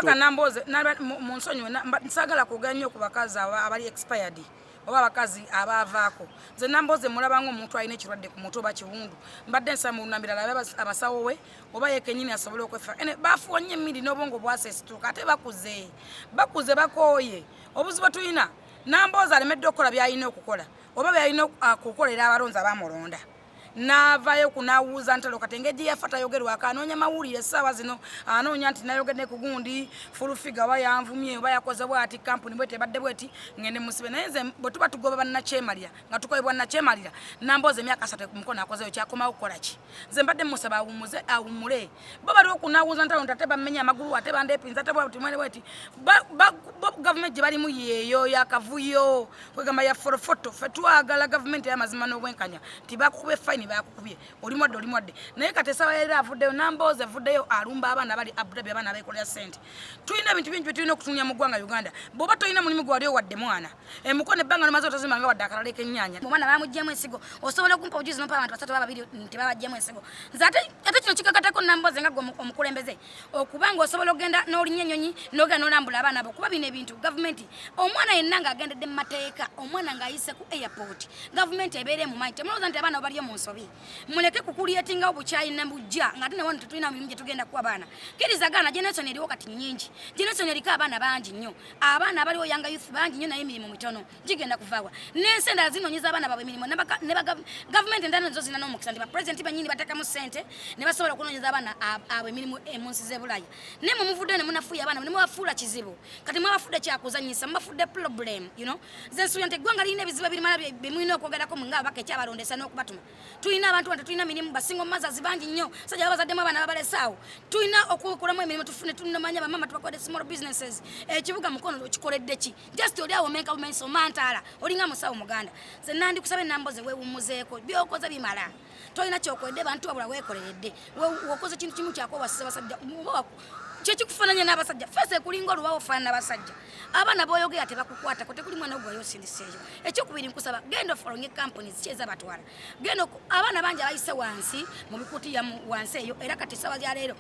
Omubaka Namboze mu nsonyi nsagala kuganya ku bakazi abali expired oba abakazi abaavaako nze Namboze mulabanga omuntu alina ekirwadde ku mutwe oba kiwundu mbadde nsaba mu lunambira alabe abasawo we oba yekennyini asobole okwefa baafuwa nnyo emmindi n'obwongo bwasesituuka ate bakuze bakooye obuzibu tulina Namboze alemedde okukola by'alina okukola oba by'alina okukolera abalonzi abamulonda n'avaayo kunaawuuza ntalo kati engeri yafa tayogerwako anoonya mawulire essaawa zino anoonya nti nayogedde ku gundi fulufiga oba yanvumye oba yakoze bwati kampuni bwe tebadde bweti ngende musibe naye nze bwe tuba tugoba bannakyemalira nga tukolebwa nnakyemalira Namboze emyaka 3 ku mukono akozeyo kyakomawo kukola ki nze mbadde musaba awummule bo baliwo kunaawuuza ntalo nti ate bammenya amagulu ate bandepinza ate bwati mwene bweti gavumenti gye balimu yeeyo yakavuyo kwegamba ya forofoto fe twagala gavumenti y'amazima n'obwenkanya nti bakukuba efayini bakukubye olimwadde naye kati esaba yali avuddeyo Namboze avuddeyo alumba abaana bali Abudabi abaana abeekolera ssente tulina ebintu bingi bye tulina okutunya mu ggwanga Uganda bw'oba tolina mulimu gwe wali owadde mwana emukono ebbanga limaze otazima nga wadde akalala k'ennyaanya omwana bamuggyemu ensigo osobola okumpa obujuzi n'ompa abantu basatu babiri nti babaggyemu ensigo nze ate kino kikakatako Namboze nga gwe omukulembeze okubanga osobola okugenda n'olinya ennyonyi n'ogenda n'olambula abaana abo kuba bino ebintu gavumenti omwana yenna ng'agendedde mu mateeka omwana ng'ayise ku airport gavumenti ebeere mu mayi temulowooza nti abaana baliyo mu nsobi muleke kukulyetinga obukyayi nabujja nga ate ne wano tetulina mirimu gye tugenda kuwa abaana kirizagana generation eriwo kati nnyingi generation eriko abaana bangi nnyo abaana abaliwo yanga youth bangi nnyo naye emirimu mitono gigenda kuvaawa n'ensi endala zinoonyeza abaana baabwe emirimu ne gavumenti endala nazo zirina n'omukisa nti bapulezidenti bennyini bateekamu ssente ne basobola okunoonyeza abaana abwe emirimu mu nsi z'ebulaaya naye mumuvuddeyo ne munafuya abaana ne mubafuula kizibu kati mwabafudde kyakuzanyisa mubafudde problem nze nsuubira nti eggwanga lirina ebizibu ebirumala bye mulina okwogerako nga ababaka ekyabalondesa n'okubatuma tulina abantu wano tulina mirimu basinga omumazazi bangi nnyo sajja babazaddemu abaana babalesaawo tulina okukolamu emirimu tufune tunamanya bamama tubakodde small businesses ekibuga mukono okikoledde ki just oli awo menka bumenso mantaala olinga musawo muganda nze nandikusabe Namboze weewummuzeeko byokoze bimala tolina kyokoledde bantu wabula weekoleredde wokoze kintu kimu kyakowasisa basajja kyekikufaananya n'abasajja fese kulinga olubawo ofaanana n'abasajja abaana b'oyogera tebakukwata ko tekuli mwana ogwayo osindiseeyo ekyokubiri nkusaba genda ofolonga companies kyeza batwala genda abaana bangi abayise wansi mu bikutiya wansi eyo era kati essaawa zya leero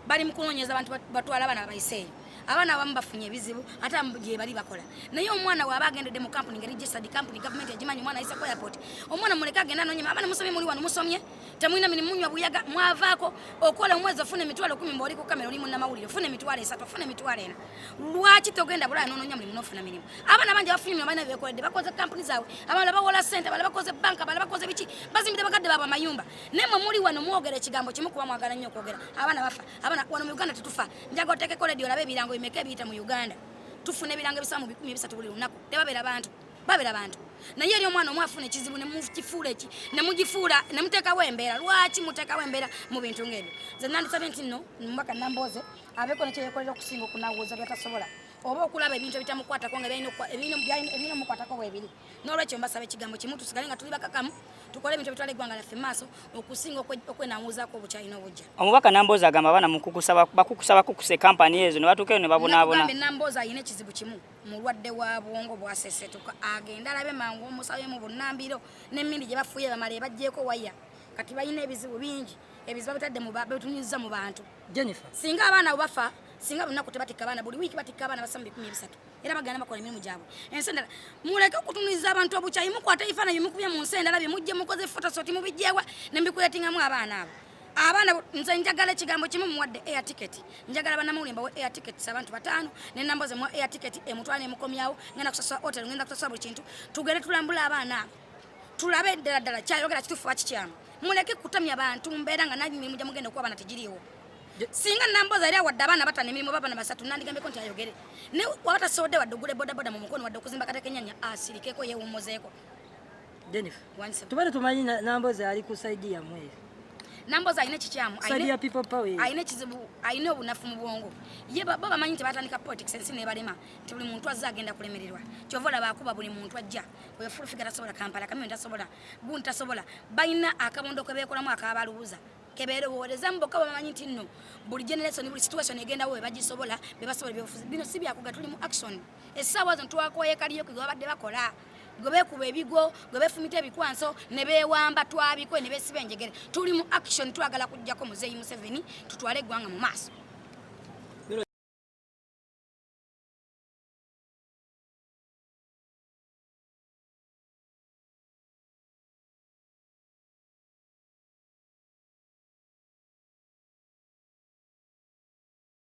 bali mu kunoonyeza abantu batwala abaana babayiseeyo abaana abamu bafunye ebizibu ate gye bali bakola naye omwana waaba agendedde mu kampuni nga registered company gavumenti egimanyi omwana ayise ku airport omwana muleke agenda anoonyema abaana musomye muli wano musomye temulina mirimu munywa buyaga mwavaako okola omwezi ofuna emitwalo 10 ng'oli ku kamera oli munnamawulire ofuna emitwalo 3 ofuna emitwalo 4 lwaki togenda bulaya n'onoonya mulimu n'ofuna mirimu abaana bangi abafunye mirimu balina beekoledde bakoze kampuni zaabwe abalala bawola ssente abalala bakoze banka abalala bakoze biki bazimbire bakadde baabwe amayumba naye mwe muli wano mwogera ekigambo kimu kuba mwagala nnyo okwogera abaana bafa abaana wano mu Uganda tetufa njaga oteekeko leediyo olabe ebirango bimeka ebiyita mu Uganda tufuna ebirango ebisaba mu 130 buli lunaku tebabeera bantu naye eri omwana omwafuna ekizibu ne mukifuula eki ne mugifuula ne muteekawo embeera lwaki muteekawo embeera mu bintu ng'ebyo nze nandisabye nti nno omubaka Namboze abeeko nekyeyekolera okusinga okunaawuuza byatasobola oba okulaba ebintu ebitamukwatako nga ebirina mukwatako bwebiri n'olwekyo mbasaba ekigambo kimu tusigale nga tuli bakakamu tukole ebintu ebitwala eggwanga lyaffe maaso okusinga okwenawuuzaako obukyayi n'obujja omubaka Namboze agamba abaana bakukusa kampani ezo ne batuukeyo ne babonaabona Namboze alina ekizibu kimu mulwadde wa bwongo bwasesetuka agenda alabe mangu omusabemu bunnambiro n'emmindi gye bafuye bamala ebaggyeko waya kati balina ebizibu bingi ebizibu babitadde betunyuza mu bantu Jennifer singa abaana bafa singa lunaku tebatikka abaana buli wiiki batikka abaana basamba 13 era bagenda bakola emirimu gyabwe ensi endala muleke okutunuliza abantu obukyayi mukwata ebifaananyi mukubye mu nsi endala bye mujje mukoze photoshoot mubijjeewa ne mbikuleetingamu abaana abo abaana nze njagala ekigambo kimu muwadde air ticket njagala bannamawulire mbawe air ticket abantu 5 ne Namboze mu air ticket emutwala emukomyawo ngenda kusasula hotel ngenda kusasula buli kintu tugende tulambula abaana tulabe ddala kyayogera kituufu bakikyamu muleke kutamya abantu mbeera nga nanyi mirimu gye mugenda okuwa abaana tegiriiwo singa Namboze yali awadde abaana batano emirimu babaana basatu nandigambeko nti ayogere ne waba tasobodde wadde ogule bodaboda mu mukono wadde okuzimba kateke ennyanya asirikeeko yeewummuzeeko Jennifer tubale tumanyi Namboze ali ku saidi yammwe Namboze alina ekikyamu alina ekizibu alina obunafu mu bwongo ye bo bamanyi nti batandika politics ensi nebalema nti buli muntu azze agenda kulemererwa kyova olaba akuba buli muntu ajja oyo fulufiga tasobola Kampala kamyo tasobola gunta tasobola balina akabondo ke beekolamu akabaluuza kebeerowooleza mboka bamanyi nti nno buli generation buli situation egendawo bebagisobola bebasobola byobufuzi bino si byakuga tuli mu action essaawa zino twakoyekaliyo kwe babadde bakola gwe beekuba ebigo gwe beefumita ebikwanso ne beewamba twabikwe ne beesiba enjegere tuli mu action twagala kujjako Muzeeyi Museveni tutwale eggwanga mu maaso